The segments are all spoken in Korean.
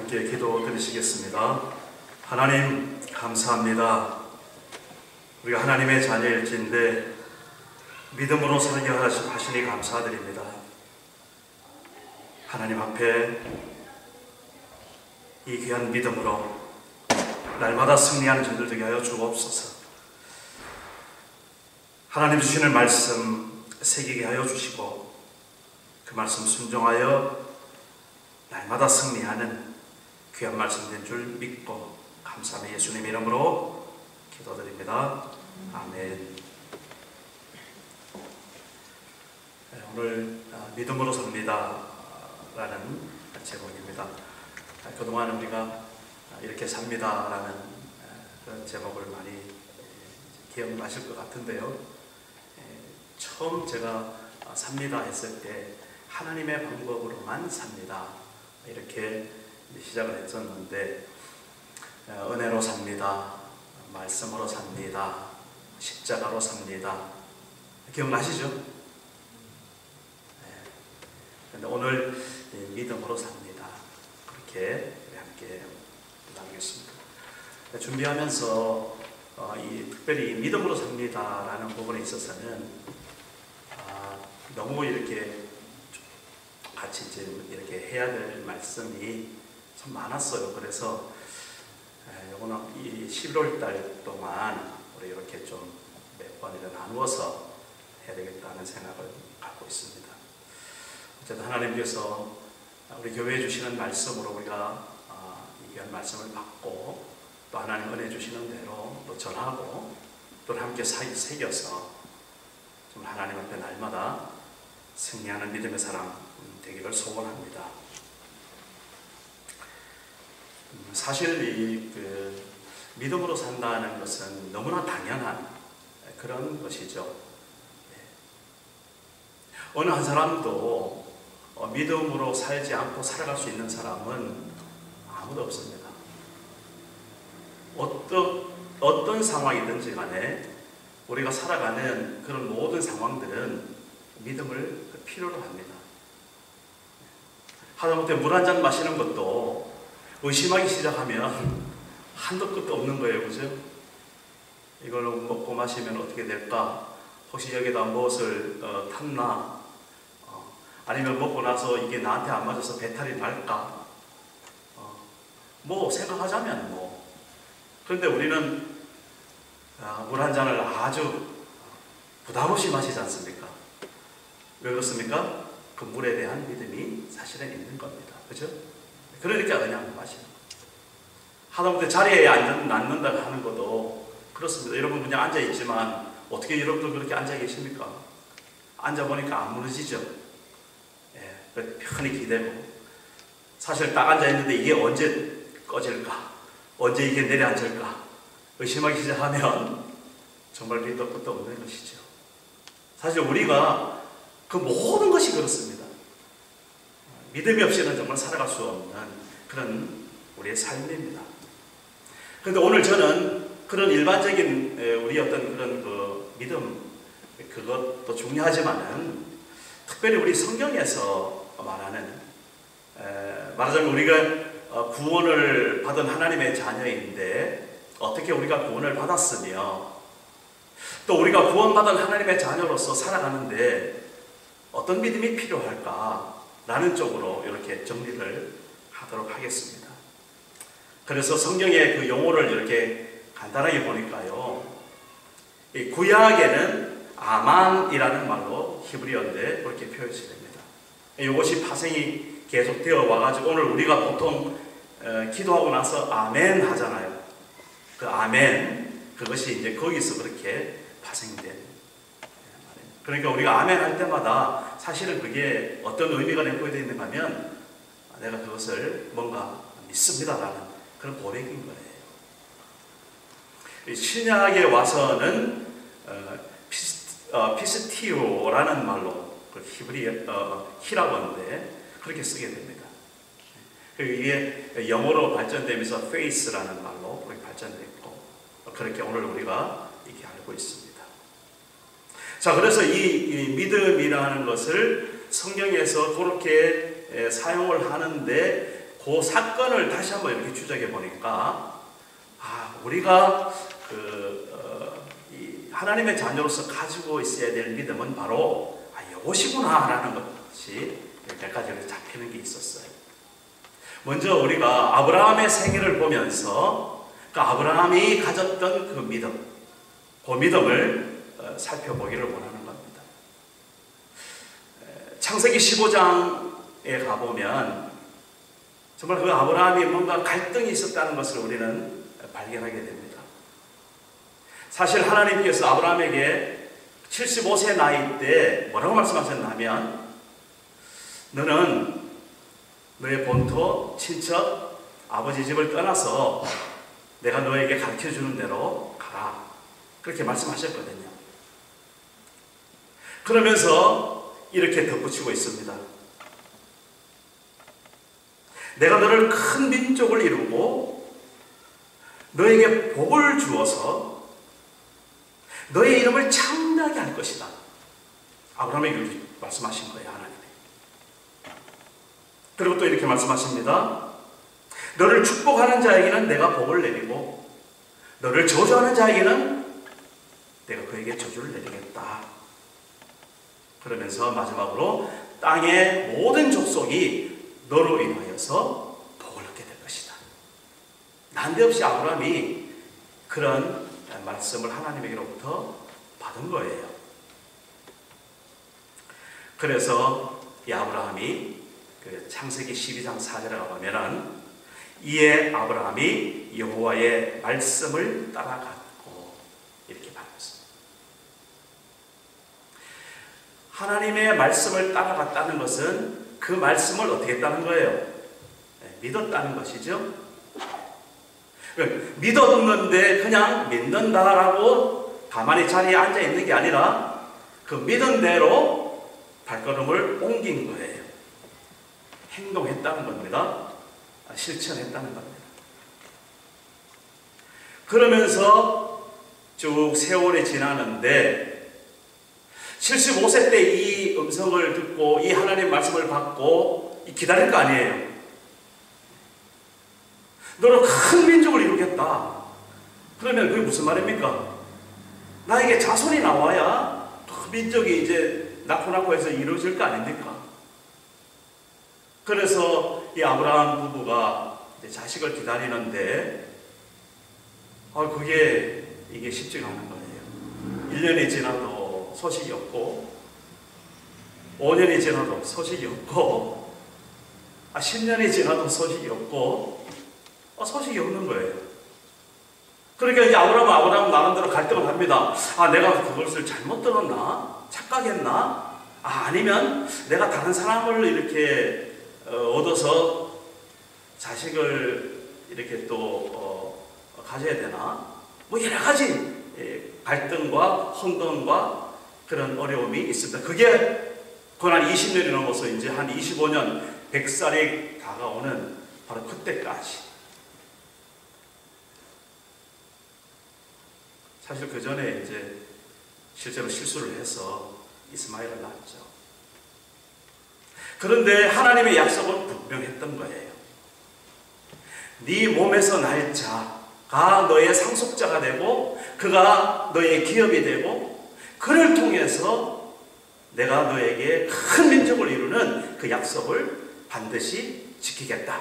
함께 기도 드리시겠습니다. 하나님 감사합니다. 우리가 하나님의 자녀일진데 믿음으로 살게 하시니 감사드립니다. 하나님 앞에 이 귀한 믿음으로 날마다 승리하는 저들 되게 하여 주옵소서. 하나님 주시는 말씀 새기게 하여 주시고 그 말씀 순종하여 날마다 승리하는 귀한 말씀 된 줄 믿고 감사하며 예수님 이름으로 기도드립니다. 아멘. 오늘 믿음으로 삽니다 라는 제목입니다. 그동안 우리가 이렇게 삽니다 라는 그런 제목을 많이 기억나실 것 같은데요. 처음 제가 삽니다 했을 때 하나님의 방법으로만 삽니다 이렇게 시작을 했었는데 은혜로 삽니다, 말씀으로 삽니다, 십자가로 삽니다. 기억나시죠? 그런데 오늘 믿음으로 삽니다. 그렇게 함께 나누겠습니다. 준비하면서 특별히 믿음으로 삽니다 라는 부분에 있어서는 너무 이렇게 같이 이렇게 해야 될 말씀이 참 많았어요. 그래서 요거는 이 11월 달 동안 우리 이렇게 좀 몇 번이나 나누어서 해야 되겠다는 생각을 갖고 있습니다. 어쨌든 하나님께서 우리 교회에 주시는 말씀으로 우리가 이 귀한 말씀을 받고 또 하나님 은혜 주시는 대로 또 전하고 또 함께 새겨서 좀 하나님 앞에 날마다 승리하는 믿음의 사람 되기를 소원합니다. 사실 믿음으로 산다는 것은 너무나 당연한 그런 것이죠. 어느 한 사람도 믿음으로 살지 않고 살아갈 수 있는 사람은 아무도 없습니다. 어떤 상황이든지 간에 우리가 살아가는 그런 모든 상황들은 믿음을 필요로 합니다. 하다못해 물 한 잔 마시는 것도 의심하기 시작하면 한도 끝도 없는 거예요. 그죠? 이걸 먹고 마시면 어떻게 될까? 혹시 여기다 무엇을 탔나? 아니면 먹고 나서 이게 나한테 안 맞아서 배탈이 날까? 뭐 생각하자면 뭐. 그런데 우리는 물 한 잔을 아주 부담 없이 마시지 않습니까? 왜 그렇습니까? 그 물에 대한 믿음이 사실은 있는 겁니다. 그죠? 그러니까 그냥 마시는 거예요. 하다못해 자리에 앉는다 하는 것도 그렇습니다. 여러분 그냥 앉아있지만 어떻게 여러분들 그렇게 앉아 계십니까? 앉아보니까 안 무너지죠? 편히 기대고 사실 딱 앉아있는데 이게 언제 꺼질까? 언제 이게 내려앉을까? 의심하기 시작하면 정말 밑도 끝도 없는 것이죠. 사실 우리가 그 모든 것이 그렇습니다. 믿음이 없이는 정말 살아갈 수 없는 그런 우리의 삶입니다. 그런데 오늘 저는 그런 일반적인 우리 어떤 그런 믿음 그것도 중요하지만은 특별히 우리 성경에서 말하는 말하자면 우리가 구원을 받은 하나님의 자녀인데 어떻게 우리가 구원을 받았으며 또 우리가 구원받은 하나님의 자녀로서 살아가는데 어떤 믿음이 필요할까 라는 쪽으로 이렇게 정리를 하도록 하겠습니다. 그래서 성경의 그 용어를 이렇게 간단하게 보니까요, 이 구약에는 아만이라는 말로 히브리어인데 그렇게 표현이 됩니다. 이것이 파생이 계속 되어 와가지고 오늘 우리가 보통 기도하고 나서 아멘 하잖아요. 그 아멘, 그것이 이제 거기서 그렇게 파생된. 그러니까 우리가 아멘 할 때마다 사실은 그게 어떤 의미가 내포되어 있는가 하면 내가 그것을 뭔가 믿습니다라는 그런 고백인 거예요. 신약에 와서는 피스티오라는 말로 히라고인데 그렇게 쓰게 됩니다. 이게 영어로 발전되면서 faith라는 말로 그렇게 발전됐고 그렇게 오늘 우리가 이렇게 알고 있습니다. 자, 그래서 이 믿음이라는 것을 성경에서 그렇게 사용을 하는데 그 사건을 다시 한번 이렇게 추적해 보니까 우리가 이 하나님의 자녀로서 가지고 있어야 될 믿음은 바로 이것이구나라는 것이 몇 가지 잡히는 게 있었어요. 먼저 우리가 아브라함의 생애를 보면서 그 아브라함이 가졌던 그 믿음을 살펴보기를 원하는 겁니다. 창세기 15장에 가보면 정말 그 아브라함이 뭔가 갈등이 있었다는 것을 우리는 발견하게 됩니다. 사실 하나님께서 아브라함에게 75세 나이 때 뭐라고 말씀하셨냐면 너는 너의 본토, 친척, 아버지 집을 떠나서 내가 너에게 가르쳐주는 대로 가라. 그렇게 말씀하셨거든요. 그러면서 이렇게 덧붙이고 있습니다. 내가 너를 큰 민족을 이루고 너에게 복을 주어서 너의 이름을 창대하게 할 것이다. 아브라함에게 말씀하신 거예요, 하나님이. 그리고 또 이렇게 말씀하십니다. 너를 축복하는 자에게는 내가 복을 내리고 너를 저주하는 자에게는 내가 그에게 저주를 내리겠다. 그러면서 마지막으로 땅의 모든 족속이 너로 인하여서 복을 얻게 될 것이다. 난데없이 아브라함이 그런 말씀을 하나님에게로부터 받은 거예요. 그래서 이 아브라함이 그 창세기 12장 4절에 가보면은 이에 아브라함이 여호와의 말씀을 따라갔고 이렇게 말했습니다. 하나님의 말씀을 따라갔다는 것은 그 말씀을 어떻게 했다는 거예요? 믿었다는 것이죠. 믿었는데 그냥 믿는다라고 가만히 자리에 앉아 있는 게 아니라 그 믿은 대로 발걸음을 옮긴 거예요. 행동했다는 겁니다. 실천했다는 겁니다. 그러면서 쭉 세월이 지나는데 75세 때 이 음성을 듣고 이 하나님 말씀을 받고 기다릴 거 아니에요. 너는 큰 민족을 이루겠다. 그러면 그게 무슨 말입니까? 나에게 자손이 나와야 그 민족이 이제 낳고 해서 이루어질 거 아닙니까? 그래서 이 아브라함 부부가 이제 자식을 기다리는데 이게 쉽지가 않은 거예요. 1년이 지나도 소식이 없고 5년이 지나도 소식이 없고 10년이 지나도 소식이 없고 소식이 없는 거예요. 그러니까 이제 아브라함 나름대로 갈등을 합니다. 내가 그것을 잘못 들었나? 착각했나? 아니면 내가 다른 사람을 이렇게 얻어서 자식을 이렇게 또 가져야 되나? 뭐 여러 가지 갈등과 혼돈과 그런 어려움이 있습니다. 그게 한 20년이 넘어서 이제 한 25년 100살이 다가오는 바로 그때까지. 사실 그 전에 이제 실제로 실수를 해서 이스마엘을 낳았죠. 그런데 하나님의 약속은 분명했던 거예요. 네 몸에서 날 자가 너의 상속자가 되고 그가 너의 기업이 되고 그를 통해서 내가 너에게 큰 민족을 이루는 그 약속을 반드시 지키겠다.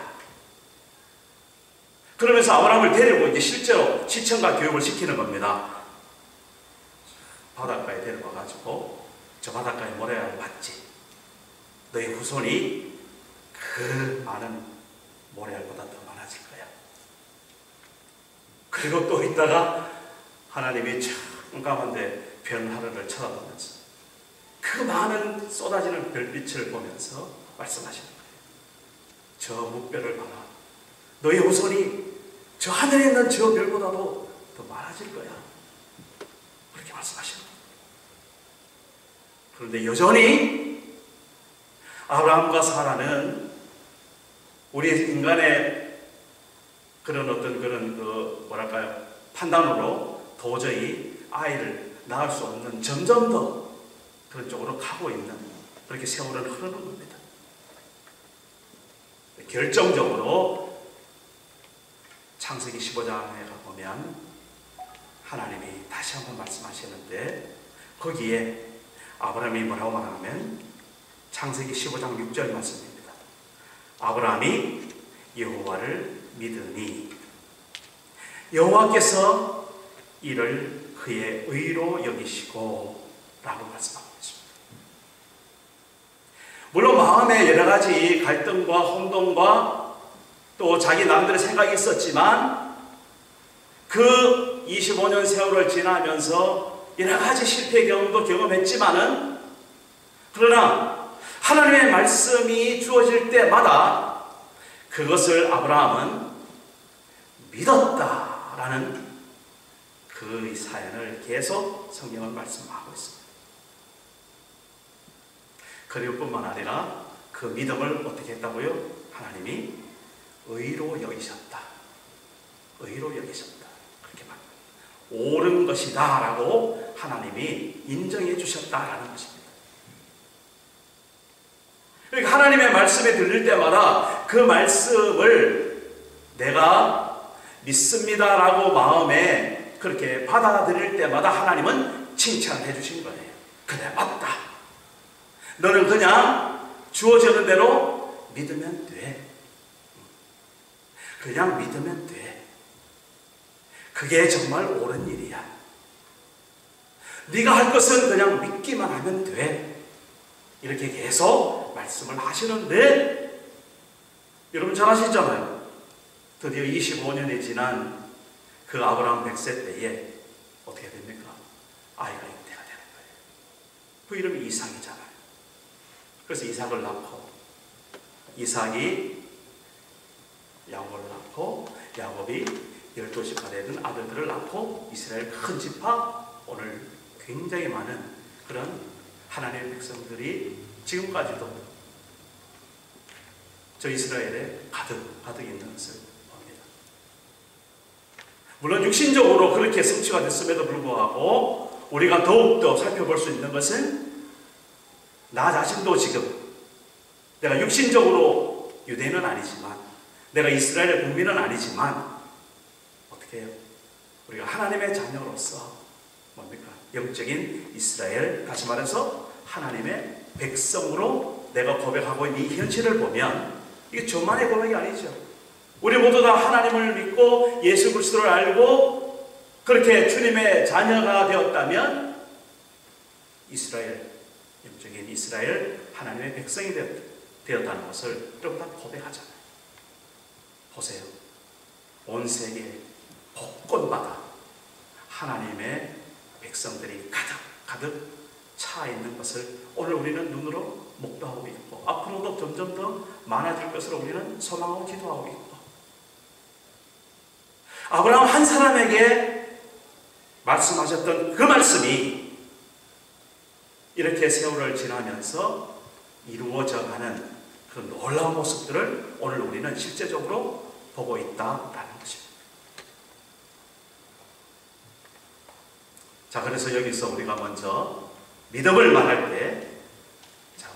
그러면서 아브라함을 데리고 이제 실제로 시청과 교육을 시키는 겁니다. 바닷가에 데려가가지고 저 바닷가에 모래알을 봤지. 너의 후손이 그 많은 모래알보다 더 많아질 거야. 그리고 또 있다가 하나님이 깜깜한데 별 하늘을 쳐다보면서 그 많은 쏟아지는 별빛을 보면서 말씀하시는 거예요. 저 묵별을 봐라. 너의 후손이 저 하늘에 있는 저 별보다도 더 많아질 거야. 그렇게 말씀하시는 거예요. 그런데 여전히 아브라함과 사라는 우리 인간의 그런 어떤 판단으로 도저히 아이를 낳을 수 없는 점점 더 그런 쪽으로 가고 있는 그렇게 세월은 흐르는 겁니다. 결정적으로 창세기 15장에 가보면 하나님이 다시 한번 말씀하시는데 거기에 아브라함이 뭐라고 말하냐면 창세기 15장 6절 말씀입니다. 아브라함이 여호와를 믿으니 여호와께서 이를 그의 의로 여기시고 라고 말씀하고 있습니다. 물론 마음에 여러 가지 갈등과 혼동과 또 자기 나름대로 생각이 있었지만 그 25년 세월을 지나면서 여러 가지 실패 경험도 경험했지만은 그러나 하나님의 말씀이 주어질 때마다 그것을 아브라함은 믿었다라는 그 사연을 계속 성경은 말씀하고 있습니다. 그리고 뿐만 아니라 그 믿음을 어떻게 했다고요? 하나님이 의로 여기셨다. 의로 여기셨다. 그렇게 말합니다. 옳은 것이다 라고 하나님이 인정해 주셨다라는 것입니다. 그러니까 하나님의 말씀에 들릴 때마다 그 말씀을 내가 믿습니다라고 마음에 그렇게 받아들일 때마다 하나님은 칭찬해 주신 거예요. 그래, 맞다. 너는 그냥 주어지는 대로 믿으면 돼. 그냥 믿으면 돼. 그게 정말 옳은 일이야. 네가 할 것은 그냥 믿기만 하면 돼. 이렇게 계속 말씀을 하시는데 여러분 잘 아시잖아요. 드디어 25년이 지난 그 아브라함 100세 때에 어떻게 됩니까? 아이가 잉태가 되는 거예요. 그 이름이 이삭이잖아요. 그래서 이삭을 낳고 이삭이 야곱을 낳고 야곱이 12지파 되는 아들들을 낳고 이스라엘 큰 지파, 오늘 굉장히 많은 그런 하나님의 백성들이 지금까지도 저 이스라엘에 가득 있는 것을 봅니다. 물론 육신적으로 그렇게 성취가 됐음에도 불구하고 우리가 더욱더 살펴볼 수 있는 것은 나 자신도 지금 내가 육신적으로 유대인은 아니지만 내가 이스라엘의 국민은 아니지만 어떻게 해요? 우리가 하나님의 자녀로서 뭡니까? 영적인 이스라엘, 다시 말해서 하나님의 백성으로 내가 고백하고 있는 이 현실을 보면 이게 저만의 고백이 아니죠. 우리 모두 다 하나님을 믿고 예수 그리스도를 알고 그렇게 주님의 자녀가 되었다면 이스라엘, 영적인 이스라엘, 하나님의 백성이 되었다는 것을 여러분 다 고백하잖아요. 보세요. 온 세계 곳곳마다 하나님의 백성들이 가득 차 있는 것을 오늘 우리는 눈으로 목도하고 있고 앞으로도 점점 더 많아질 것으로 우리는 소망하고 기도하고 있고 아브라함 한 사람에게 말씀하셨던 그 말씀이 이렇게 세월을 지나면서 이루어져가는 그 놀라운 모습들을 오늘 우리는 실제적으로 보고 있다라는 것입니다. 자, 그래서 여기서 우리가 먼저 믿음을 말할 때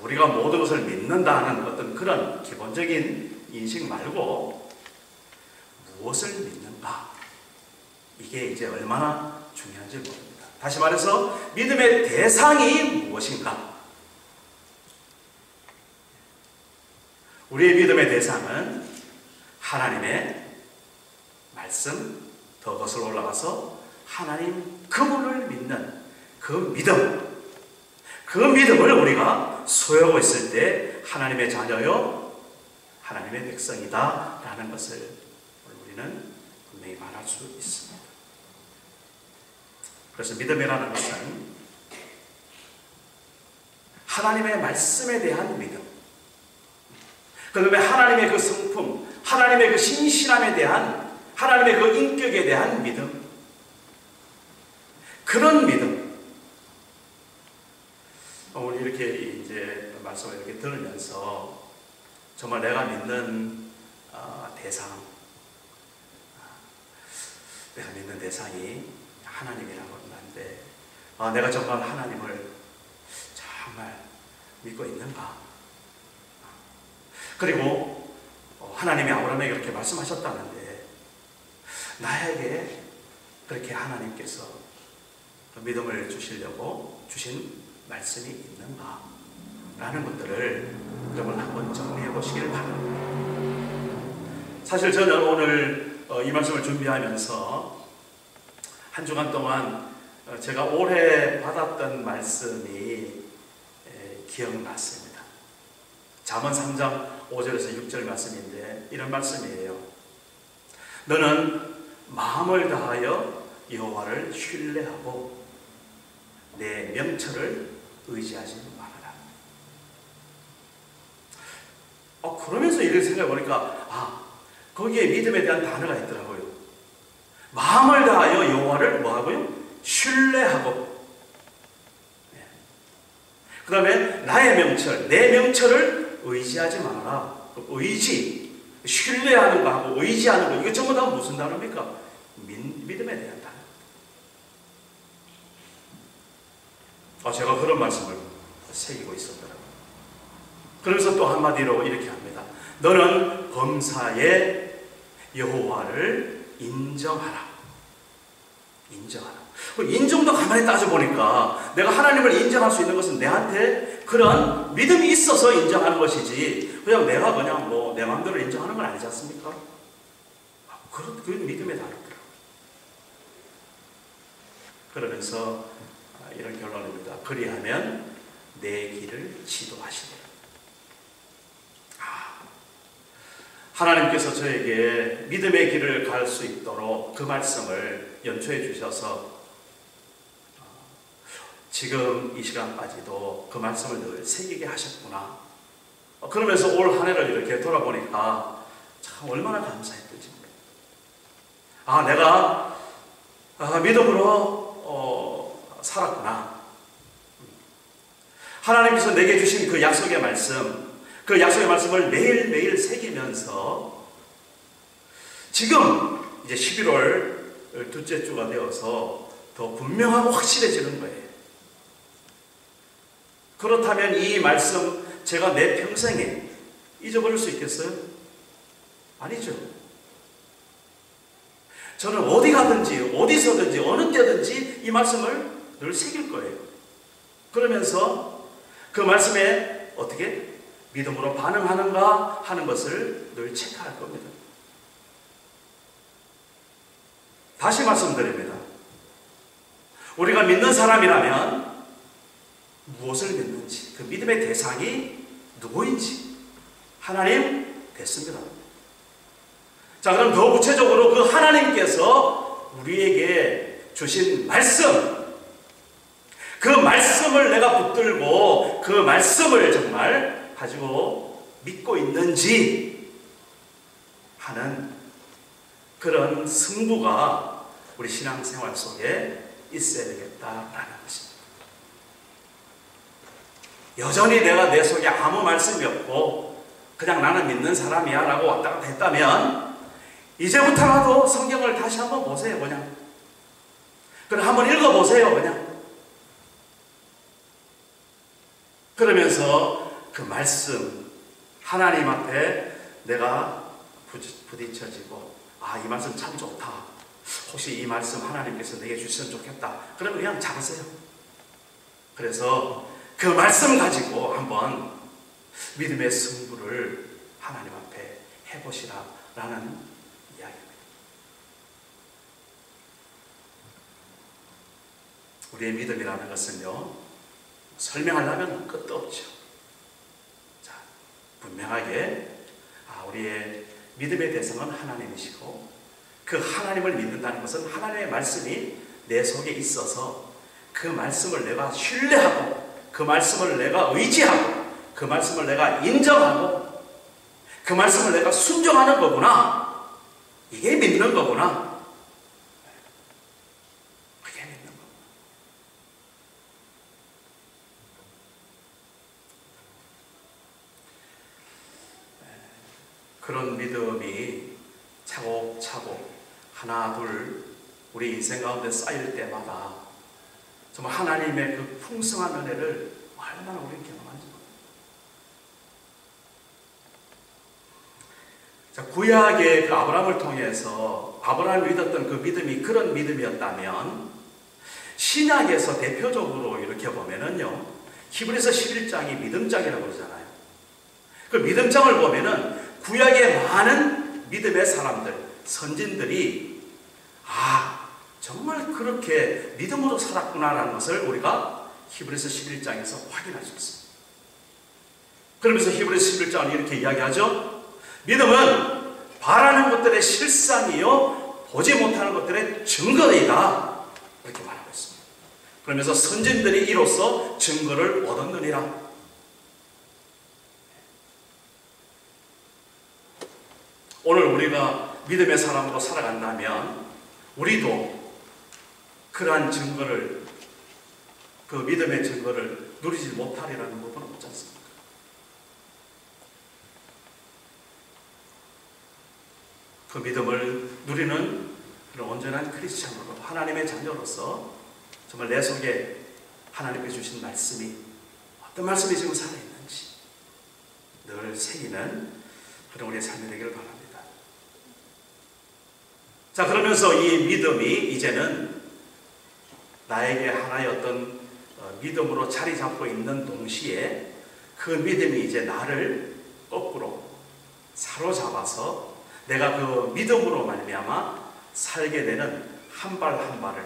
우리가 모든 것을 믿는다는 어떤 그런 기본적인 인식 말고 무엇을 믿는가, 이게 이제 얼마나 중요한지 모릅니다. 다시 말해서 믿음의 대상이 무엇인가. 우리의 믿음의 대상은 하나님의 말씀, 더 거슬러 올라가서 하나님 그분을 믿는 그 믿음, 그 믿음을 우리가 소유하고 있을 때 하나님의 자녀요, 하나님의 백성이다 라는 것을 우리는 분명히 말할 수 있습니다. 그래서 믿음이라는 것은 하나님의 말씀에 대한 믿음, 그 다음에 하나님의 그 성품, 하나님의 그 신실함에 대한, 하나님의 그 인격에 대한 믿음, 그런 믿음. 우리 이렇게 이제 말씀을 이렇게 들으면서 정말 내가 믿는 대상, 내가 믿는 대상이 하나님이라고 하는데 내가 정말 하나님을 정말 믿고 있는가? 그리고 하나님이 아브라함에게 그렇게 말씀하셨다는데 나에게 그렇게 하나님께서 믿음을 주시려고 주신 말씀이 있는가? 라는 것들을 여러분 한번 정리해 보시길 바랍니다. 사실 저는 오늘 이 말씀을 준비하면서 한 주간 동안 제가 올해 받았던 말씀이 기억났습니다. 잠언 3장 5절에서 6절 말씀인데 이런 말씀이에요. 너는 마음을 다하여 여호와를 신뢰하고 내 명철을 의지하지 말아라. 그러면서 이렇게 생각해 보니까 거기에 믿음에 대한 단어가 있더라고요. 마음을 다하여 여호와를 뭐하고요? 신뢰하고. 그 다음에 나의 명철, 내 명철을 의지하지 말아라. 의지, 신뢰하는 거하고 의지하는 거, 이거 전부 다 무슨 단어입니까? 믿음에 대한 단어. 제가 그런 말씀을 새기고 있었더라고요. 그러면서 또 한마디로 이렇게 합니다. 너는 범사에 여호와를 인정하라. 인정하라. 인정도 가만히 따져보니까 내가 하나님을 인정할 수 있는 것은 내한테 그런 믿음이 있어서 인정하는 것이지 그냥 내가 그냥 내 마음대로 인정하는 건 아니지 않습니까? 그 믿음에 다르더라고요. 그러면서 이런 결론입니다. 그리하면 내 길을 지도하시리라. 하나님께서 저에게 믿음의 길을 갈 수 있도록 그 말씀을 연초해 주셔서 지금 이 시간까지도 그 말씀을 늘 새기게 하셨구나. 그러면서 올 한 해를 이렇게 돌아보니까 참 얼마나 감사했던지. 내가 믿음으로 살았구나. 하나님께서 내게 주신 그 약속의 말씀, 그 약속의 말씀을 매일매일 새기면서 지금 이제 11월 둘째 주가 되어서 더 분명하고 확실해지는 거예요. 그렇다면 이 말씀 제가 내 평생에 잊어버릴 수 있겠어요? 아니죠. 저는 어디 가든지 어디서든지 어느 때든지 이 말씀을 늘 새길 거예요. 그러면서 그 말씀에 어떻게 믿음으로 반응하는가 하는 것을 늘 체크할 겁니다. 다시 말씀드립니다. 우리가 믿는 사람이라면 무엇을 믿는지, 그 믿음의 대상이 누구인지 하나님 됐습니다. 자, 그럼 더 구체적으로 그 하나님께서 우리에게 주신 말씀, 그 말씀을 내가 붙들고 그 말씀을 정말 가지고 믿고 있는지 하는 그런 승부가 우리 신앙생활 속에 있어야 되겠다라는 것입니다. 여전히 내가 내 속에 아무 말씀이 없고 그냥 나는 믿는 사람이야 라고 왔다 갔다 했다면 이제부터라도 성경을 다시 한번 보세요. 그냥 한번 읽어보세요. 그냥 그러면서 그 말씀 하나님 앞에 내가 부딪혀지고 이 말씀 참 좋다. 혹시 이 말씀 하나님께서 내게 주시면 좋겠다. 그러면 그냥 잡으세요. 그래서 그 말씀 가지고 한번 믿음의 승부를 하나님 앞에 해보시라라는 이야기입니다. 우리의 믿음이라는 것은요, 설명하려면 끝도 없죠. 자, 분명하게 우리의 믿음의 대상은 하나님이시고 그 하나님을 믿는다는 것은 하나님의 말씀이 내 속에 있어서 그 말씀을 내가 신뢰하고 그 말씀을 내가 의지하고 그 말씀을 내가 인정하고 그 말씀을 내가 순종하는 거구나. 이게 믿는 거구나. 그게 믿는 거구나. 그런 믿음이 차곡차곡 하나 둘 우리 인생 가운데 쌓일 때마다 정말 하나님의 그 풍성한 은혜를 얼마나 우리는 경험한지. 자, 구약의 그 아브라함을 통해서 아브라함이 믿었던 그 믿음이 그런 믿음이었다면 신약에서 대표적으로 이렇게 보면은요, 히브리서 11장이 믿음장이라고 그러잖아요. 그 믿음장을 보면은 구약의 많은 믿음의 사람들, 선진들이 정말 그렇게 믿음으로 살았구나라는 것을 우리가 히브리서 11장에서 확인할 수 있습니다. 그러면서 히브리서 11장은 이렇게 이야기하죠. 믿음은 바라는 것들의 실상이요 보지 못하는 것들의 증거이다, 이렇게 말하고 있습니다. 그러면서 선진들이 이로써 증거를 얻었느니라. 오늘 우리가 믿음의 사람으로 살아간다면 우리도 그러한 증거를, 그 믿음의 증거를 누리지 못하리라는 부분은 없지 않습니까? 그 믿음을 누리는 그런 온전한 크리스찬으로, 하나님의 자녀로서 정말 내 속에 하나님께 주신 말씀이, 어떤 말씀이 지금 살아있는지 늘 새기는 그런 우리의 삶이 되기를 바랍니다. 자, 그러면서 이 믿음이 이제는 나에게 하나의 어떤 믿음으로 자리 잡고 있는 동시에 그 믿음이 이제 나를 거꾸로 사로잡아서 내가 그 믿음으로 말미암아 살게 되는 한 발 한 발을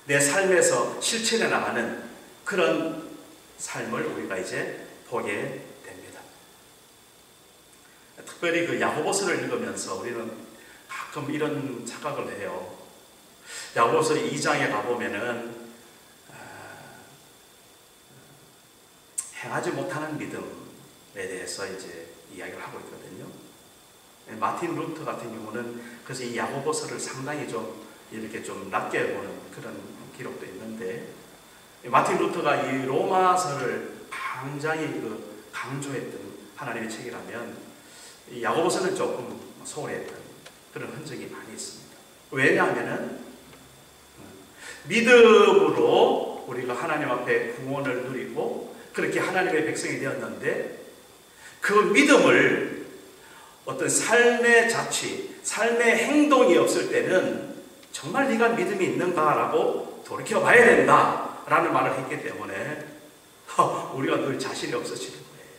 내 삶에서 실천해 나가는 그런 삶을 우리가 이제 보게 됩니다. 특별히 그 야고보서를 읽으면서 우리는 가끔 이런 착각을 해요. 야고보서 2장에 가보면은 행하지 못하는 믿음에 대해서 이제 이야기를 하고 있거든요. 마틴 루터 같은 경우는 그래서 이 야고보서를 상당히 좀 이렇게 좀 낮게 보는 그런 기록도 있는데, 마틴 루터가 이 로마서를 굉장히 그 강조했던 하나님의 책이라면 이 야고보서는 조금 소홀했던 그런 흔적이 많이 있습니다. 왜냐하면은 믿음으로 우리가 하나님 앞에 구원을 누리고 그렇게 하나님의 백성이 되었는데, 그 믿음을 어떤 삶의 자취, 삶의 행동이 없을 때는 정말 네가 믿음이 있는가라고 돌이켜봐야 된다라는 말을 했기 때문에 우리가 늘 자신이 없어지는 거예요.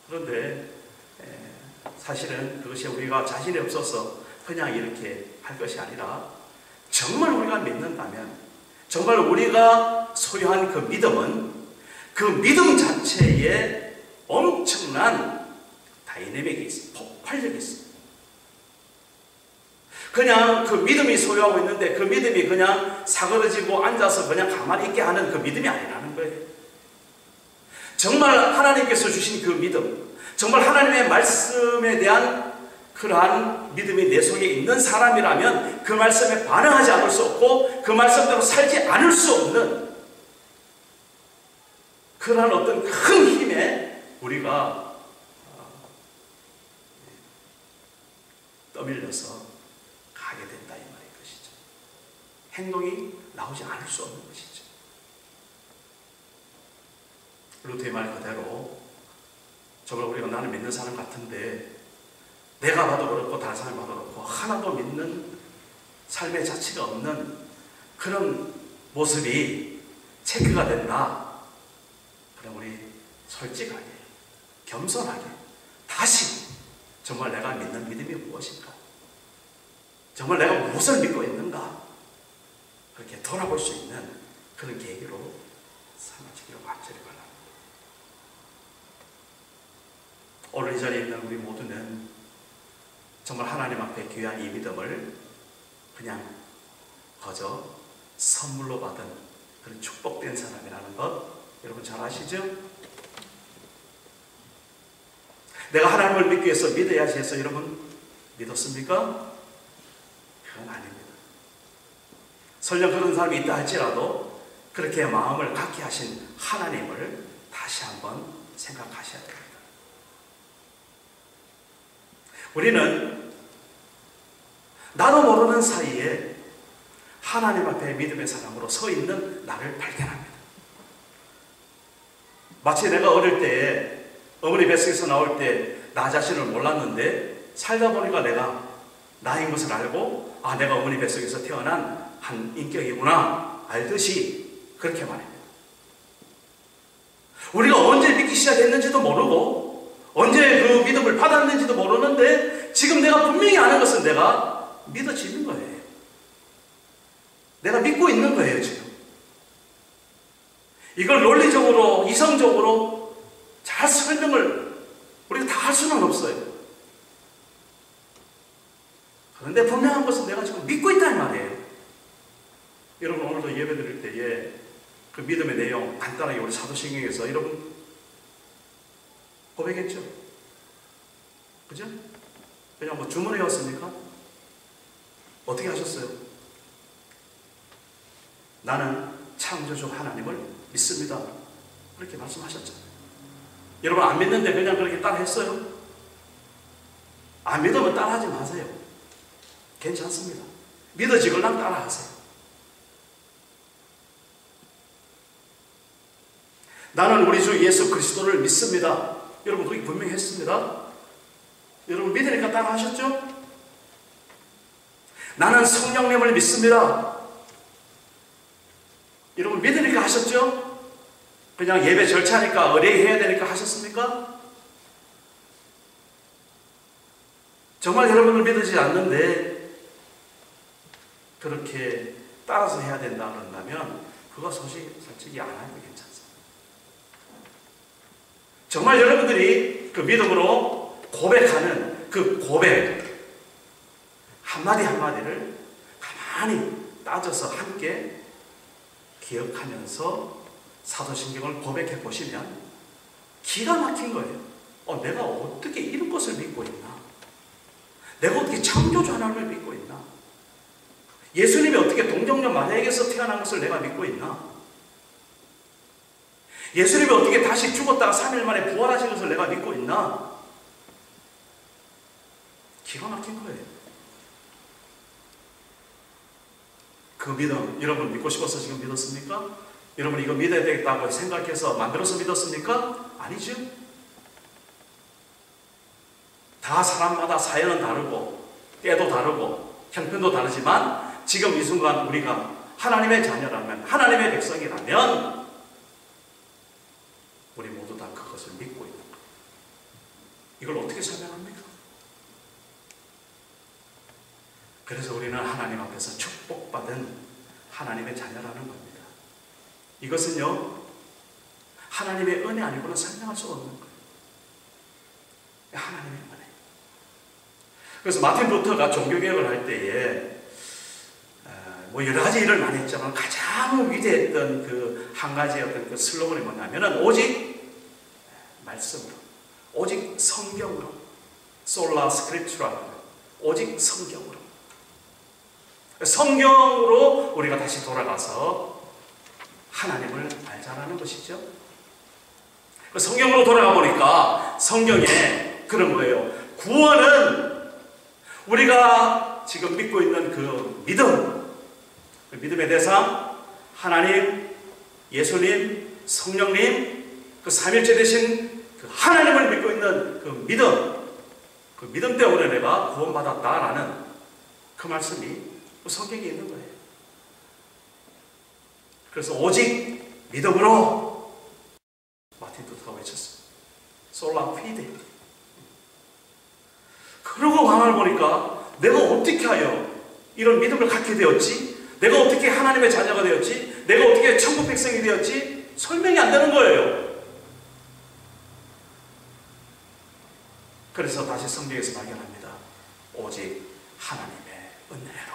그런데 사실은 그것이 우리가 자신이 없어서 그냥 이렇게 할 것이 아니라 정말 우리가 믿는다면, 정말 우리가 소유한 그 믿음은 그 믿음 자체에 엄청난 다이내믹이 있습니다. 폭발력이 있습니다. 그냥 그 믿음이 소유하고 있는데 그 믿음이 그냥 사그러지고 앉아서 그냥 가만히 있게 하는 그 믿음이 아니라는 거예요. 정말 하나님께서 주신 그 믿음, 정말 하나님의 말씀에 대한 그러한 믿음이 내 속에 있는 사람이라면 그 말씀에 반응하지 않을 수 없고 그 말씀대로 살지 않을 수 없는 그러한 어떤 큰 힘에 우리가 떠밀려서 가게 된다, 이 말인 것이죠. 행동이 나오지 않을 수 없는 것이죠. 루터의 말 그대로 정말 우리가 나는 믿는 사람 같은데 내가 봐도 그렇고 다른 사람이 봐도 그렇고 하나도 믿는 삶의 자취가 없는 그런 모습이 체크가 된다. 그럼 우리 솔직하게, 겸손하게 다시 정말 내가 믿는 믿음이 무엇인가? 정말 내가 무엇을 믿고 있는가? 그렇게 돌아볼 수 있는 그런 계기로 삼아지기를 간절히 바랍니다. 오늘 이 자리에 있는 우리 모두는 정말 하나님 앞에 귀한 이 믿음을 그냥 거저 선물로 받은 그런 축복된 사람이라는 것 여러분 잘 아시죠? 내가 하나님을 믿기 위해서 믿어야지 해서 여러분 믿었습니까? 그건 아닙니다. 설령 그런 사람이 있다 할지라도 그렇게 마음을 갖게 하신 하나님을 다시 한번 생각하셔야 됩니다. 우리는 나도 모르는 사이에 하나님 앞에 믿음의 사람으로 서 있는 나를 발견합니다. 마치 내가 어릴 때 어머니 뱃속에서 나올 때 나 자신을 몰랐는데 살다 보니까 내가 나인 것을 알고 내가 어머니 뱃속에서 태어난 한 인격이구나 알듯이 그렇게 말합니다. 우리가 언제 믿기 시작했는지도 모르고 언제 그 믿음을 받았는지도 모르는데 지금 내가 분명히 아는 것은 내가 믿어지는 거예요. 내가 믿고 있는 거예요 지금. 이걸 논리적으로 이성적으로 잘 설명을 우리가 다 할 수는 없어요. 그런데 분명한 것은 내가 지금 믿고 있다는 말이에요. 여러분 오늘도 예배 드릴 때에 그 믿음의 내용 간단하게 우리 사도신경에서 여러분 고백했죠? 그죠? 그냥 뭐 주문해 왔습니까? 어떻게 하셨어요? 나는 창조주 하나님을 믿습니다. 그렇게 말씀하셨잖아요. 여러분 안 믿는데 그냥 그렇게 따라 했어요? 안 믿으면 따라 하지 마세요. 괜찮습니다. 믿어지걸랑 따라 하세요. 나는 우리 주 예수 그리스도를 믿습니다. 여러분 그렇게 분명히 했습니다. 여러분 믿으니까 따라 하셨죠? 나는 성령님을 믿습니다. 여러분 믿으니까 하셨죠? 그냥 예배 절차니까 의례해야 되니까 하셨습니까? 정말 여러분을 믿으지 않는데 그렇게 따라서 해야 된다 그런다면 그거 솔직히 안 해도 괜찮습니다. 정말 여러분들이 그 믿음으로 고백하는 그 고백 한마디 한마디를 가만히 따져서 함께 기억하면서 사도신경을 고백해 보시면 기가 막힌 거예요. 내가 어떻게 이런 것을 믿고 있나? 내가 어떻게 창조주 하나님을 믿고 있나? 예수님이 어떻게 동정녀 마리아에게서 태어난 것을 내가 믿고 있나? 예수님이 어떻게 다시 죽었다가 3일 만에 부활하신 것을 내가 믿고 있나? 기가 막힌 거예요. 그 믿음, 여러분 믿고 싶어서 지금 믿었습니까? 여러분 이거 믿어야 되겠다고 생각해서 만들어서 믿었습니까? 아니죠. 다 사람마다 사연은 다르고 때도 다르고 형편도 다르지만 지금 이 순간 우리가 하나님의 자녀라면 하나님의 백성이라면 우리 모두 다 그것을 믿고 있는 거예요. 이걸 어떻게 설명합니까? 그래서 우리는 하나님 앞에서 축복받은 하나님의 자녀라는 겁니다. 이것은요 하나님의 은혜 아니고는 설명할 수가 없는 거예요. 하나님의 은혜. 그래서 마틴 루터가 종교개혁을 할 때에 뭐 여러 가지 일을 많이 했지만 가장 위대했던 그 한 가지의 어떤 그 슬로건이 뭐냐면은 오직 말씀으로, 오직 성경으로, 솔라 스크립투라, 오직 성경으로. 성경으로 우리가 다시 돌아가서 하나님을 알자라는 것이죠. 성경으로 돌아가 보니까 성경에 그런 거예요. 구원은 우리가 지금 믿고 있는 그 믿음, 그 믿음의 대상, 하나님, 예수님, 성령님, 그 삼일째 되신 그 하나님을 믿고 있는 그 믿음 때문에 내가 구원받았다라는 그 말씀이 성경에 있는 거예요. 그래서 오직 믿음으로 마틴 루터가 외쳤습니다. 솔라 피데. 그러고 가만히 보니까 내가 어떻게 하여 이런 믿음을 갖게 되었지? 내가 어떻게 하나님의 자녀가 되었지? 내가 어떻게 천국 백성이 되었지? 설명이 안 되는 거예요. 그래서 다시 성경에서 발견합니다. 오직 하나님의 은혜로.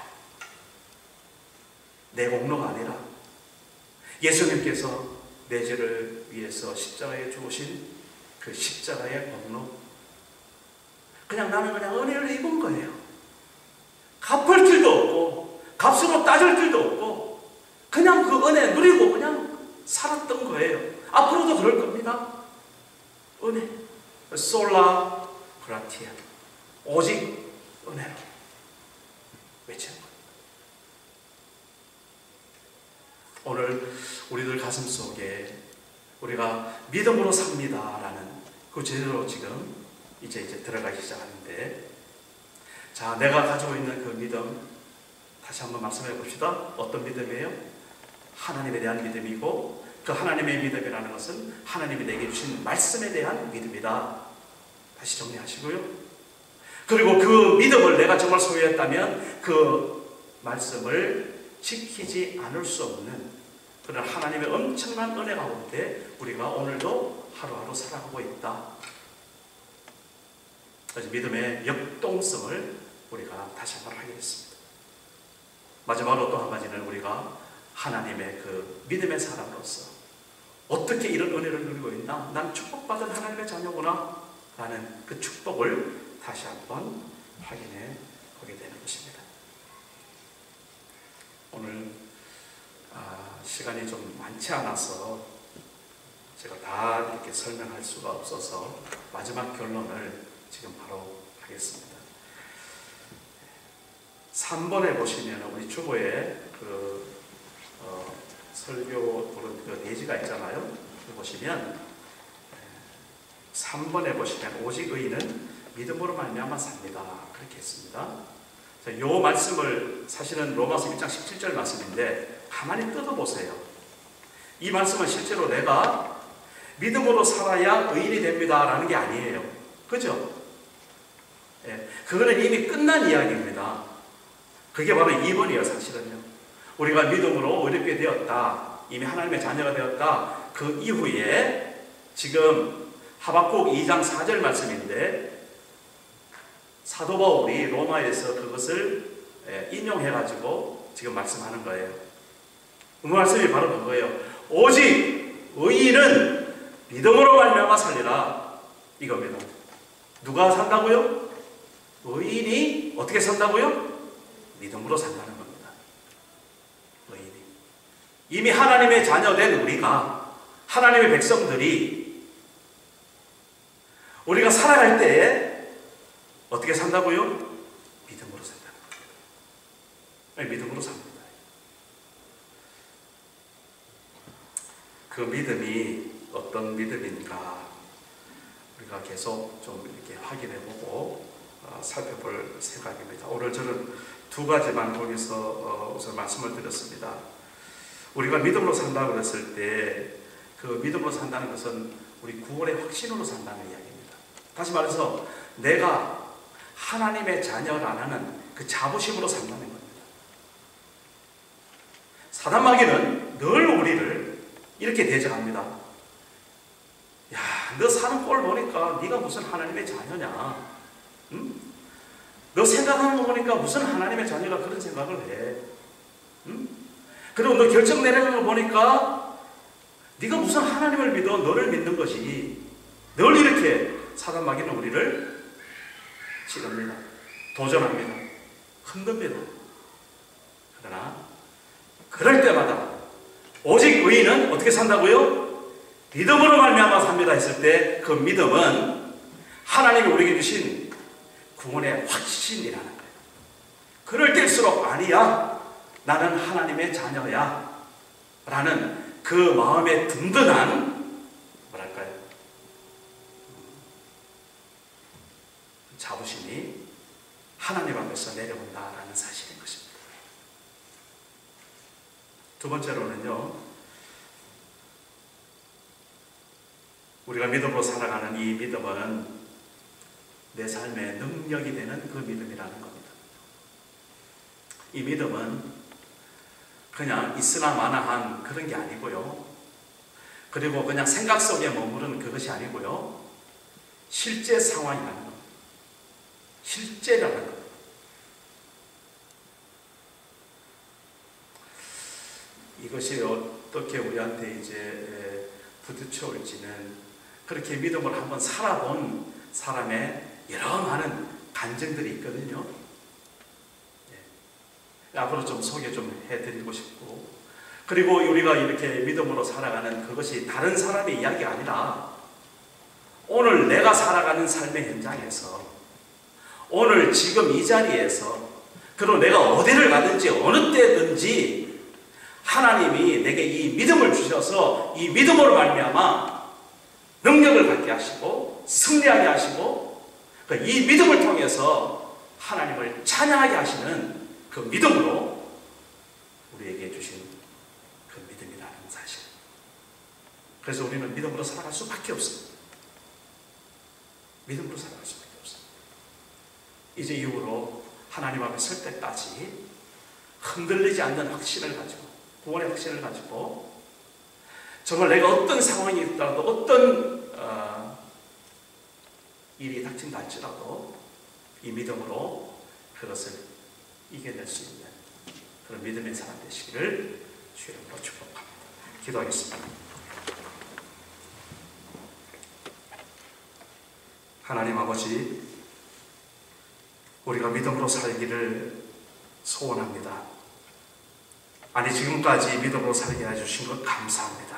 내 공로가 아니라 예수님께서 내 죄를 위해서 십자가에 죽으신 그 십자가의 공로. 그냥 나는 그냥 은혜를 입은 거예요. 갚을 길도 없고 값으로 따질 길도 없고 그냥 그 은혜 누리고 그냥 살았던 거예요. 앞으로도 그럴 겁니다. 은혜. 솔라 그라티아. 오직 은혜로 외치는 거예요. 오늘 우리들 가슴 속에 우리가 믿음으로 삽니다라는 그 제대로 지금 이제 들어가기 시작하는데, 자, 내가 가지고 있는 그 믿음 다시 한번 말씀해 봅시다. 어떤 믿음이에요? 하나님에 대한 믿음이고, 그 하나님의 믿음이라는 것은 하나님이 내게 주신 말씀에 대한 믿음이다. 다시 정리하시고요. 그리고 그 믿음을 내가 정말 소유했다면 그 말씀을 지키지 않을 수 없는 그런 하나님의 엄청난 은혜 가운데 우리가 오늘도 하루하루 살아가고 있다. 그래서 믿음의 역동성을 우리가 다시 한번 하게 됐습니다. 마지막으로 또 한 가지는 우리가 하나님의 그 믿음의 사람으로서 어떻게 이런 은혜를 누리고 있나? 난 축복받은 하나님의 자녀구나 라는 그 축복을 다시 한번 확인해 보게 되는 것입니다. 오늘 시간이 좀 많지 않아서 제가 다 이렇게 설명할 수가 없어서 마지막 결론을 지금 바로 하겠습니다. 3번에 보시면 우리 주보에 그 설교 보는 그 대지가 있잖아요. 보시면 3번에 보시면 오직 의인은 믿음으로 말미암아 삽니다. 그렇게 했습니다. 이 말씀을 사실은 로마서 1장 17절 말씀인데 가만히 뜯어보세요. 이 말씀은 실제로 내가 믿음으로 살아야 의인이 됩니다 라는 게 아니에요. 그죠? 그거는 이미 끝난 이야기입니다. 그게 바로 2번이에요. 사실은요. 우리가 믿음으로 의롭게 되었다, 이미 하나님의 자녀가 되었다, 그 이후에 지금 하박국 2장 4절 말씀인데 사도 바울이 로마에서 그것을 인용해가지고 지금 말씀하는 거예요. 그 말씀이 바로 그거예요. 오직 의인은 믿음으로 말미암아 살리라, 이겁니다. 누가 산다고요? 의인이 어떻게 산다고요? 믿음으로 산다는 겁니다. 의인이. 이미 하나님의 자녀된 우리가, 하나님의 백성들이 우리가 살아갈 때에 어떻게 산다고요? 믿음으로 산다는 겁니다. 믿음으로 삽니다. 그 믿음이 어떤 믿음인가 우리가 계속 좀 이렇게 확인해보고 살펴볼 생각입니다. 오늘 저는 두 가지만 거기서 우선 말씀을 드렸습니다. 우리가 믿음으로 산다고 그랬을 때 그 믿음으로 산다는 것은 우리 구원의 확신으로 산다는 이야기입니다. 다시 말해서 내가 하나님의 자녀라는 그 자부심으로 산다는 겁니다. 사단 마귀는 늘 우리를 이렇게 대적합니다. 야, 너 사는 꼴 보니까 네가 무슨 하나님의 자녀냐? 응? 너 생각하는 거 보니까 무슨 하나님의 자녀가 그런 생각을 해? 응? 그리고 너 결정 내리는 거 보니까 네가 무슨 하나님을 믿어? 너를 믿는 것이. 늘 이렇게 사단 마귀는 우리를 찌릅니다. 도전합니다. 흔듭니다. 그러나 그럴 때마다 오직 의인은 어떻게 산다고요? 믿음으로 말미암아 삽니다 했을 때 그 믿음은 하나님이 우리에게 주신 구원의 확신이라는 거예요. 그럴 때일수록 아니야, 나는 하나님의 자녀야 라는 그 마음의 든든한 뭐랄까요? 자부심이 하나님 앞에서 내려온다라는 사실인 것입니다. 두 번째로는요, 우리가 믿음으로 살아가는 이 믿음은 내 삶의 능력이 되는 그 믿음이라는 겁니다. 이 믿음은 그냥 있으나 마나한 그런 게 아니고요, 그리고 그냥 생각 속에 머무른 그것이 아니고요, 실제 상황이라는 겁니다. 실제라는 겁니다. 이것이 어떻게 우리한테 이제 부딪혀올지는 그렇게 믿음을 한번 살아본 사람의 여러 많은 간증들이 있거든요. 앞으로 좀 소개 좀 해드리고 싶고, 그리고 우리가 이렇게 믿음으로 살아가는 그것이 다른 사람의 이야기가 아니라 오늘 내가 살아가는 삶의 현장에서, 오늘 지금 이 자리에서, 그리고 내가 어디를 가든지 어느 때든지 하나님이 내게 이 믿음을 주셔서 이 믿음으로 말미암아 능력을 갖게 하시고 승리하게 하시고 이 믿음을 통해서 하나님을 찬양하게 하시는 그 믿음으로 우리에게 주신 그 믿음이라는 사실. 그래서 우리는 믿음으로 살아갈 수밖에 없습니다. 믿음으로 살아갈 수밖에 없습니다. 이제 이후로 하나님 앞에 설 때까지 흔들리지 않는 확신을 가지고, 구원의 확신을 가지고, 정말 내가 어떤 상황이 있더라도, 어떤 일이 닥친다 할지라도 이 믿음으로 그것을 이겨낼 수 있는 그런 믿음의 사람 되시기를 주의 이름으로 축복합니다. 기도하겠습니다. 하나님 아버지, 우리가 믿음으로 살기를 소원합니다. 아니, 지금까지 믿음으로 살게 해주신 것 감사합니다.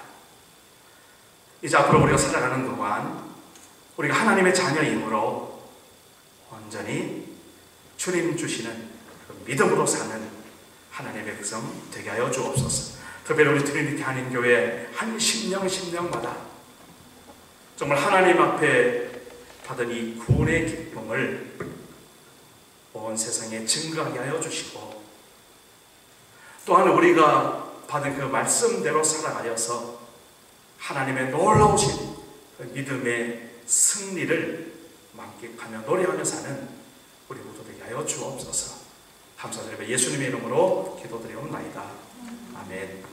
이제 앞으로 우리가 살아가는 동안 우리가 하나님의 자녀이므로 온전히 주님 주시는 그 믿음으로 사는 하나님의 백성 되게 하여 주옵소서. 특별히 우리 트리니티 한인교회 한 심령마다 정말 하나님 앞에 받은 이 구원의 기쁨을 온 세상에 증거하게 하여 주시고, 또한 우리가 받은 그 말씀대로 살아가여서 하나님의 놀라우신 그 믿음의 승리를 만끽하며 노래하며 사는 우리 모두 되게 하여 주옵소서. 감사드리며 예수님의 이름으로 기도드리옵나이다. 아멘.